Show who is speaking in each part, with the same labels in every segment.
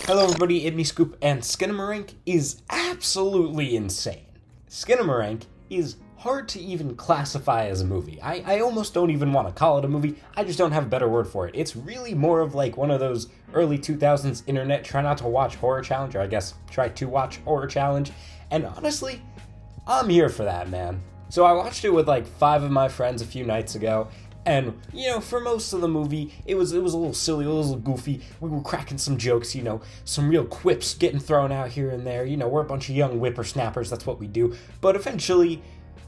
Speaker 1: Hello everybody, it's me Scoop, and Skinamarink is absolutely insane. Skinamarink is hard to even classify as a movie. I almost don't even want to call it a movie, I just don't have a better word for it. It's really more of like one of those early 2000s internet try not to watch horror challenge, or I guess try to watch horror challenge, and honestly, I'm here for that, man. So I watched it with like 5 of my friends a few nights ago, and, for most of the movie, it was a little silly, a little goofy. We were cracking some jokes, some real quips getting thrown out here and there. We're a bunch of young whippersnappers, that's what we do. But eventually,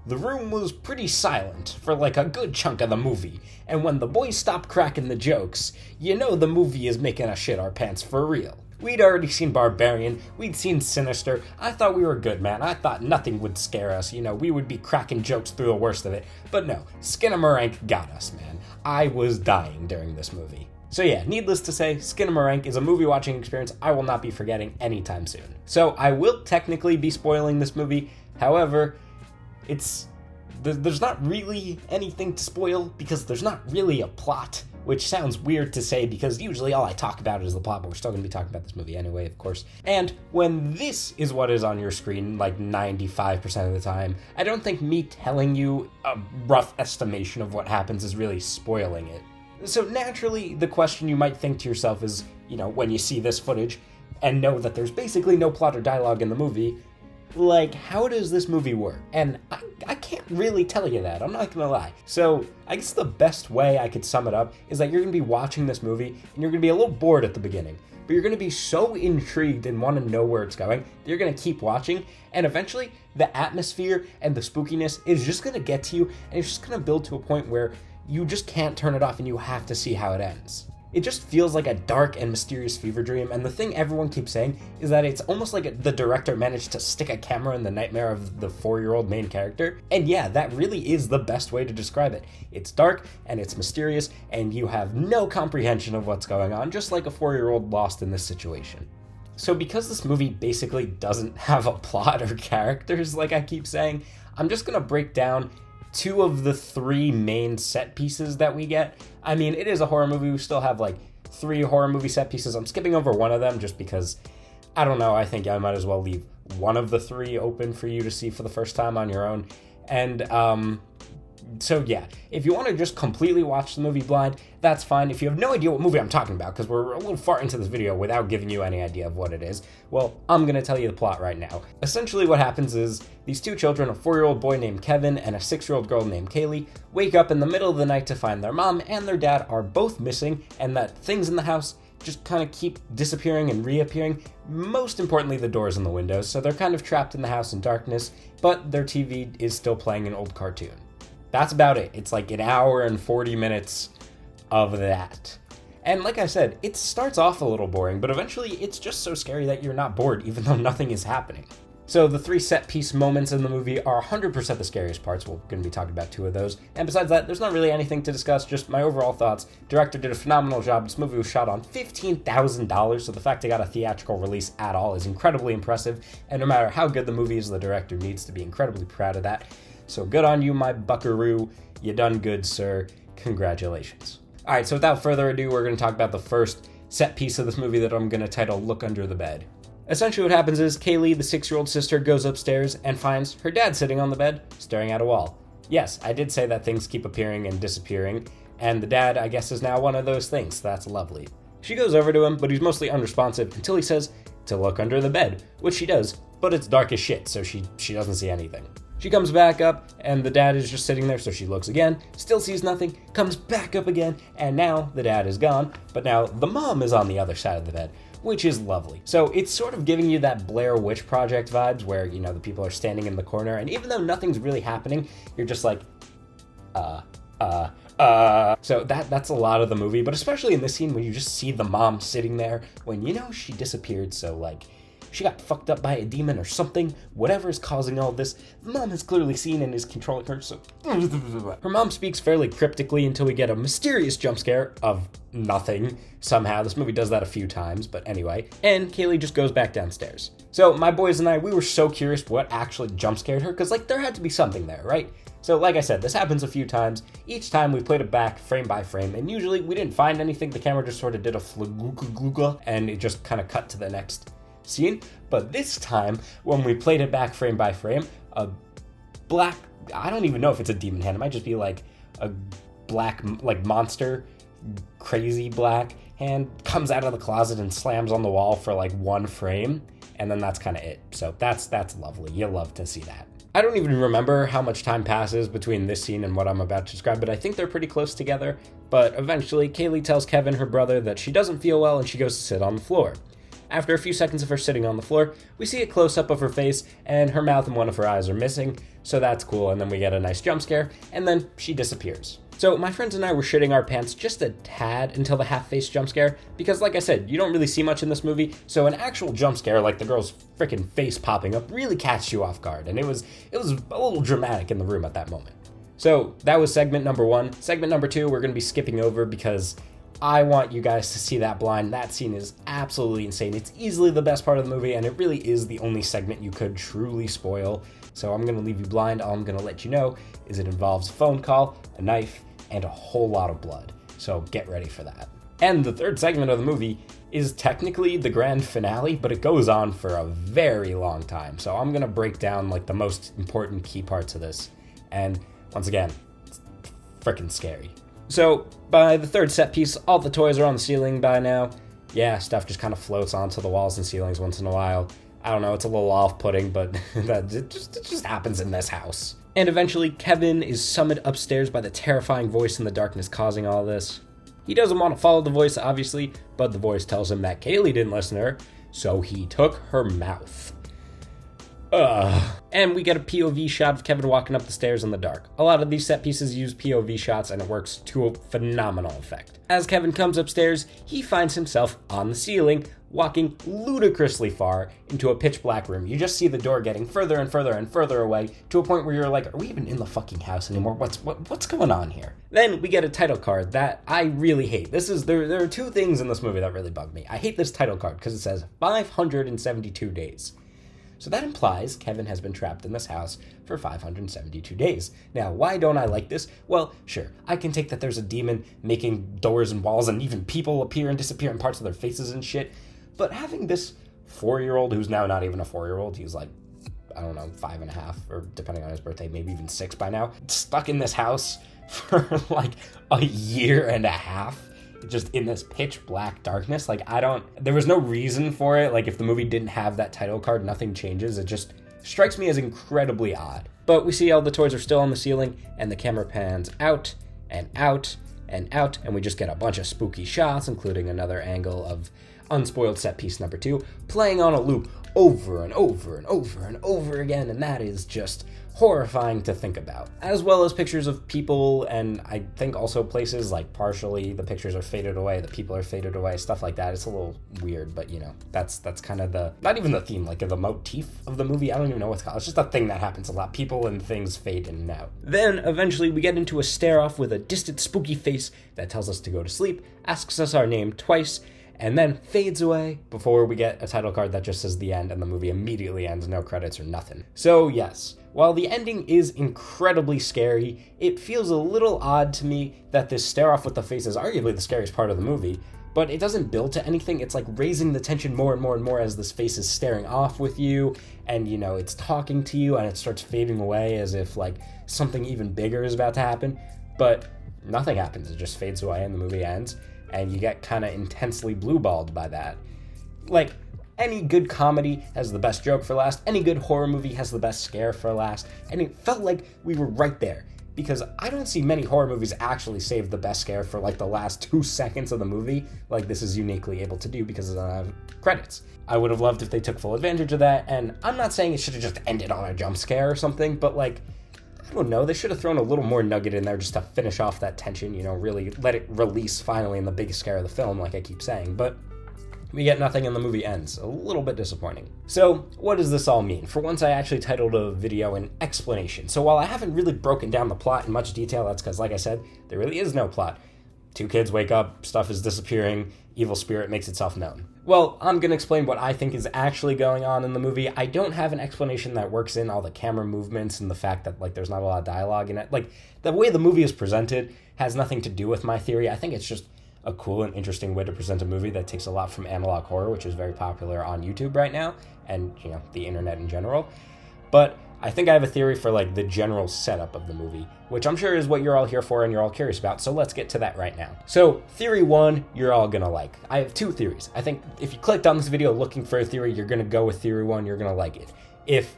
Speaker 1: the room was pretty silent for like a good chunk of the movie. And when the boys stopped cracking the jokes, the movie is making us shit our pants for real. We'd already seen Barbarian, we'd seen Sinister. I thought we were good, man. I thought nothing would scare us, we would be cracking jokes through the worst of it. But no, Skinamarink got us, man. I was dying during this movie. So yeah, needless to say, Skinamarink is a movie watching experience I will not be forgetting anytime soon. So I will technically be spoiling this movie, however, there's not really anything to spoil because there's not really a plot. Which sounds weird to say because usually all I talk about is the plot, but we're still going to be talking about this movie anyway, of course. And when this is what is on your screen, like 95% of the time, I don't think me telling you a rough estimation of what happens is really spoiling it. So naturally, the question you might think to yourself is, when you see this footage and know that there's basically no plot or dialogue in the movie, like, how does this movie work? And I can't really tell you that, I'm not gonna lie. So, I guess the best way I could sum it up is that you're gonna be watching this movie, and you're gonna be a little bored at the beginning, but you're gonna be so intrigued and want to know where it's going, that you're gonna keep watching, and eventually, the atmosphere and the spookiness is just gonna get to you, and it's just gonna build to a point where you just can't turn it off and you have to see how it ends. It just feels like a dark and mysterious fever dream, and the thing everyone keeps saying is that it's almost like the director managed to stick a camera in the nightmare of the 4-year-old main character. And yeah, that really is the best way to describe it. It's dark, and it's mysterious, and you have no comprehension of what's going on, just like a 4-year-old lost in this situation. So because this movie basically doesn't have a plot or characters, like I keep saying, I'm just gonna break down 2 of the 3 main set pieces that we get. I mean, it is a horror movie. We still have like 3 horror movie set pieces. I'm skipping over one of them just because, I don't know, I think I might as well leave one of the 3 open for you to see for the first time on your own. And so yeah, if you want to just completely watch the movie blind, that's fine. If you have no idea what movie I'm talking about, because we're a little far into this video without giving you any idea of what it is, well, I'm going to tell you the plot right now. Essentially what happens is, these 2 children, a 4-year-old boy named Kevin and a 6-year-old girl named Kaylee, wake up in the middle of the night to find their mom and their dad are both missing, and that things in the house just kind of keep disappearing and reappearing. Most importantly, the doors and the windows, so they're kind of trapped in the house in darkness, but their TV is still playing an old cartoon. That's about it. It's like an hour and 40 minutes of that. And like I said, it starts off a little boring, but eventually it's just so scary that you're not bored even though nothing is happening. So the 3 set piece moments in the movie are 100% the scariest parts. We're going to be talking about 2 of those. And besides that, there's not really anything to discuss, just my overall thoughts. Director did a phenomenal job. This movie was shot on $15,000, so the fact it got a theatrical release at all is incredibly impressive. And no matter how good the movie is, the director needs to be incredibly proud of that. So good on you, my buckaroo. You done good, sir. Congratulations. All right, so without further ado, we're going to talk about the first set piece of this movie that I'm going to title Look Under the Bed. Essentially what happens is Kaylee, the 6-year-old sister, goes upstairs and finds her dad sitting on the bed, staring at a wall. Yes, I did say that things keep appearing and disappearing, and the dad, I guess, is now one of those things. That's lovely. She goes over to him, but he's mostly unresponsive until he says to look under the bed, which she does, but it's dark as shit, so she doesn't see anything. She comes back up, and the dad is just sitting there, so she looks again, still sees nothing, comes back up again, and now the dad is gone, but now the mom is on the other side of the bed, which is lovely. So it's sort of giving you that Blair Witch Project vibes, where, the people are standing in the corner, and even though nothing's really happening, you're just like, So that's a lot of the movie, but especially in this scene when you just see the mom sitting there when, she disappeared, so, like, she got fucked up by a demon or something. Whatever is causing all this, the mom has clearly seen and is controlling her, so... Her mom speaks fairly cryptically until we get a mysterious jump scare of nothing. Somehow, this movie does that a few times, but anyway. And Kaylee just goes back downstairs. So my boys and I, we were so curious what actually jump scared her, because, like, there had to be something there, right? So, like I said, this happens a few times. Each time we played it back frame by frame, and usually we didn't find anything. The camera just sort of did a flugugugugla, and it just kind of cut to the next scene. But this time, when we played it back frame by frame, a black, I don't even know if it's a demon hand. It might just be like a black, like monster, crazy black hand comes out of the closet and slams on the wall for like one frame. And then that's kind of it. So that's lovely. You'll love to see that. I don't even remember how much time passes between this scene and what I'm about to describe, but I think they're pretty close together. But eventually, Kaylee tells Kevin, her brother, that she doesn't feel well and she goes to sit on the floor. After a few seconds of her sitting on the floor, we see a close-up of her face, and her mouth and one of her eyes are missing, so that's cool, and then we get a nice jump scare, and then she disappears. So my friends and I were shitting our pants just a tad until the half-face jump scare, because like I said, you don't really see much in this movie, so an actual jump scare like the girl's freaking face popping up really catches you off guard, and it was a little dramatic in the room at that moment. So that was segment number 1. Segment number 2 we're going to be skipping over because I want you guys to see that blind. That scene is absolutely insane. It's easily the best part of the movie, and it really is the only segment you could truly spoil. So I'm going to leave you blind. All I'm going to let you know is it involves a phone call, a knife, and a whole lot of blood. So get ready for that. And the third segment of the movie is technically the grand finale, but it goes on for a very long time. So I'm going to break down like the most important key parts of this. And once again, it's freaking scary. So by the third set piece, all the toys are on the ceiling by now. Yeah, stuff just kind of floats onto the walls and ceilings once in a while. I don't know, it's a little off-putting, but it just happens in this house. And eventually, Kevin is summoned upstairs by the terrifying voice in the darkness causing all this. He doesn't want to follow the voice, obviously, but the voice tells him that Kaylee didn't listen to her, so he took her mouth. And we get a POV shot of Kevin walking up the stairs in the dark. A lot of these set pieces use POV shots, and it works to a phenomenal effect. As Kevin comes upstairs, he finds himself on the ceiling, walking ludicrously far into a pitch black room. You just see the door getting further and further and further away to a point where you're like, are we even in the fucking house anymore? What's going on here? Then we get a title card that I really hate. There are two things in this movie that really bug me. I hate this title card because it says 572 days. So that implies Kevin has been trapped in this house for 572 days. Now, why don't I like this? Well, sure, I can take that there's a demon making doors and walls and even people appear and disappear in parts of their faces and shit. But having this 4-year-old, who's now not even a 4-year-old, he's like, I don't know, 5.5, or depending on his birthday, maybe even 6 by now, stuck in this house for like a year and a half. Just in this pitch black darkness. Like, there was no reason for it. Like, if the movie didn't have that title card, nothing changes. It just strikes me as incredibly odd. But we see all the toys are still on the ceiling, and the camera pans out and out and out, and we just get a bunch of spooky shots, including another angle of unspoiled set piece number 2, playing on a loop over and over and over and over again, and that is just horrifying to think about. As well as pictures of people, and I think also places, like partially the pictures are faded away, the people are faded away, stuff like that. It's a little weird, but you know, that's kind of not even the theme, like the motif of the movie. I don't even know what's called. It's just a thing that happens a lot. People and things fade in and out. Then eventually we get into a stare-off with a distant spooky face that tells us to go to sleep, asks us our name twice, and then fades away before we get a title card that just says the end, and the movie immediately ends, no credits or nothing. So yes, while the ending is incredibly scary, it feels a little odd to me that this stare-off with the face is arguably the scariest part of the movie, but it doesn't build to anything. It's like raising the tension more and more and more as this face is staring off with you, and you know, it's talking to you, and it starts fading away as if like something even bigger is about to happen, but nothing happens. It just fades away and the movie ends. And you get kind of intensely blue-balled by that. Like, any good comedy has the best joke for last, any good horror movie has the best scare for last, and it felt like we were right there. Because I don't see many horror movies actually save the best scare for like the last 2 seconds of the movie, like this is uniquely able to do because it doesn't have credits. I would have loved if they took full advantage of that, and I'm not saying it should have just ended on a jump scare or something, but like, I don't know, they should have thrown a little more nugget in there just to finish off that tension, you know, really let it release finally in the biggest scare of the film, like I keep saying. But We get nothing and the movie ends. A little bit disappointing. So what does this all mean? For once, I actually titled a video an explanation. So while I haven't really broken down the plot in much detail, that's because, like I said, there really is no plot. Two kids wake up, stuff is disappearing, evil spirit makes itself known. Well, I'm going to explain what I think is actually going on in the movie. I don't have an explanation that works in all the camera movements and the fact that, like, there's not a lot of dialogue in it. Like, the way the movie is presented has nothing to do with my theory. I think it's just a cool and interesting way to present a movie that takes a lot from analog horror, which is very popular on YouTube right now, and, you know, the internet in general. But I think I have a theory for, like, the general setup of the movie, which I'm sure is what you're all here for and you're all curious about, so let's get to that right now. So, theory one, you're all gonna like. I have two theories. I think if you clicked on this video looking for a theory, you're gonna go with theory one, you're gonna like it. If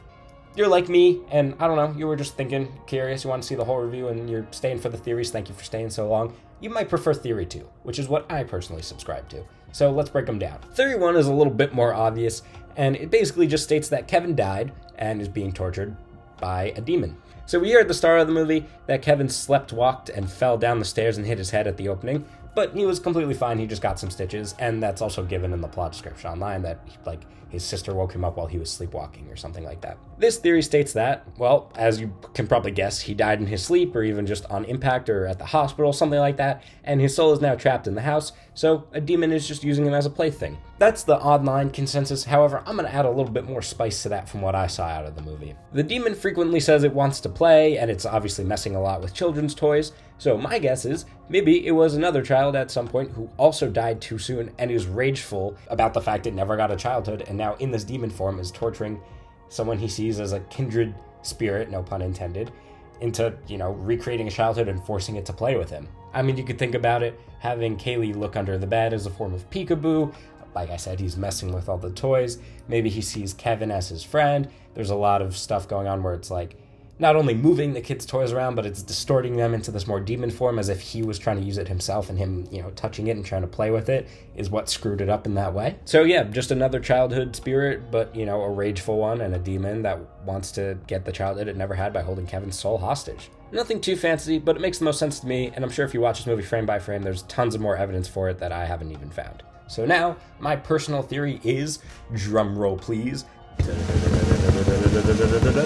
Speaker 1: you're like me, and I don't know, you were just thinking, curious, you want to see the whole review, and you're staying for the theories, thank you for staying so long, you might prefer theory two, which is what I personally subscribe to. So let's break them down. Theory one is a little bit more obvious, and it basically just states that Kevin died and is being tortured by a demon. So we hear at the start of the movie that Kevin slept, walked, and fell down the stairs and hit his head at the opening, but he was completely fine, he just got some stitches, and that's also given in the plot description online that, like, his sister woke him up while he was sleepwalking or something like that. This theory states that, well, as you can probably guess, he died in his sleep or even just on impact or at the hospital, something like that, and his soul is now trapped in the house, so a demon is just using him as a plaything. That's the online consensus. However, I'm going to add a little bit more spice to that from what I saw out of the movie. The demon frequently says it wants to play, and it's obviously messing a lot with children's toys, so my guess is maybe it was another child at some point who also died too soon and is rageful about the fact it never got a childhood and now in this demon form is torturing someone he sees as a kindred spirit, no pun intended, into, you know, recreating a childhood and forcing it to play with him. I mean, you could think about it, having Kaylee look under the bed as a form of peekaboo. Like I said, he's messing with all the toys. Maybe he sees Kevin as his friend. There's a lot of stuff going on where it's like, not only moving the kids' toys around, but it's distorting them into this more demon form as if he was trying to use it himself, and him, you know, touching it and trying to play with it is what screwed it up in that way. So yeah, just another childhood spirit, but, you know, a rageful one and a demon that wants to get the childhood it never had by holding Kevin's soul hostage. Nothing too fancy, but it makes the most sense to me, and I'm sure if you watch this movie frame by frame, there's tons of more evidence for it that I haven't even found. So now, my personal theory is, drum roll please,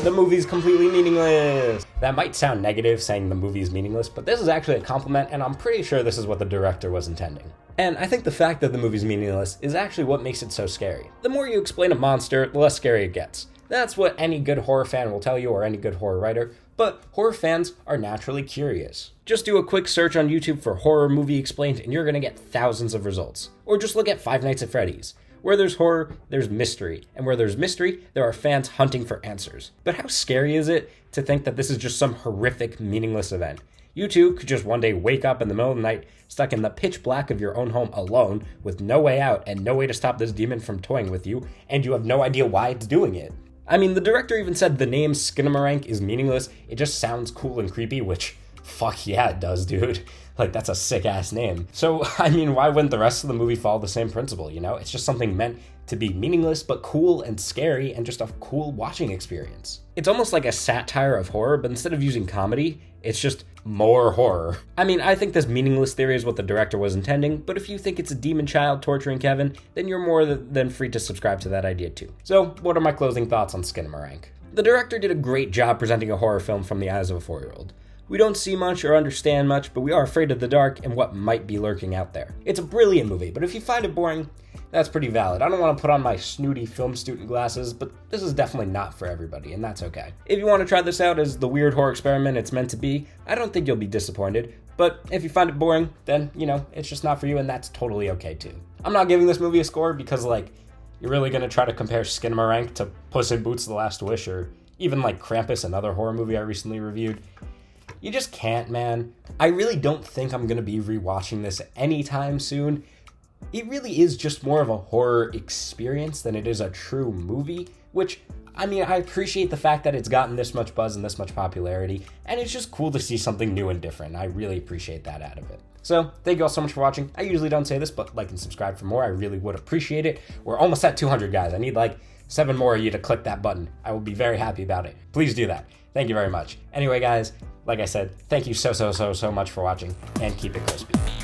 Speaker 1: the movie's completely meaningless. That might sound negative, saying the movie is meaningless, but this is actually a compliment, and I'm pretty sure this is what the director was intending. And I think the fact that the movie's meaningless is actually what makes it so scary. The more you explain a monster, the less scary it gets. That's what any good horror fan will tell you, or any good horror writer, but horror fans are naturally curious. Just do a quick search on YouTube for horror movie explained, and you're gonna get thousands of results. Or just look at Five Nights at Freddy's. Where there's horror, there's mystery. And where there's mystery, there are fans hunting for answers. But how scary is it to think that this is just some horrific, meaningless event? You too could just one day wake up in the middle of the night, stuck in the pitch black of your own home alone, with no way out and no way to stop this demon from toying with you, and you have no idea why it's doing it. I mean, the director even said the name Skinamarink is meaningless. It just sounds cool and creepy, which, fuck yeah, it does, dude. Like, that's a sick-ass name. So, I mean, why wouldn't the rest of the movie follow the same principle, you know? It's just something meant to be meaningless, but cool and scary, and just a cool watching experience. It's almost like a satire of horror, but instead of using comedy, it's just more horror. I mean, I think this meaningless theory is what the director was intending, but if you think it's a demon child torturing Kevin, then you're more than free to subscribe to that idea too. So, what are my closing thoughts on Skinamarink? The director did a great job presenting a horror film from the eyes of a 4-year-old. We don't see much or understand much, but we are afraid of the dark and what might be lurking out there. It's a brilliant movie, but if you find it boring, that's pretty valid. I don't want to put on my snooty film student glasses, but this is definitely not for everybody, and that's okay. If you want to try this out as the weird horror experiment it's meant to be, I don't think you'll be disappointed, but if you find it boring, then, you know, it's just not for you, and that's totally okay too. I'm not giving this movie a score because, like, you're really going to try to compare Skinamarink to Puss in Boots: The Last Wish, or even, like, Krampus, another horror movie I recently reviewed. You just can't, man. I really don't think I'm going to be rewatching this anytime soon. It really is just more of a horror experience than it is a true movie, which, I mean, I appreciate the fact that it's gotten this much buzz and this much popularity, and it's just cool to see something new and different. I really appreciate that out of it. So, thank you all so much for watching. I usually don't say this, but like and subscribe for more. I really would appreciate it. We're almost at 200, guys. I need like 7 more of you to click that button. I will be very happy about it. Please do that. Thank you very much. Anyway, guys, like I said, thank you so much for watching, and keep it crispy.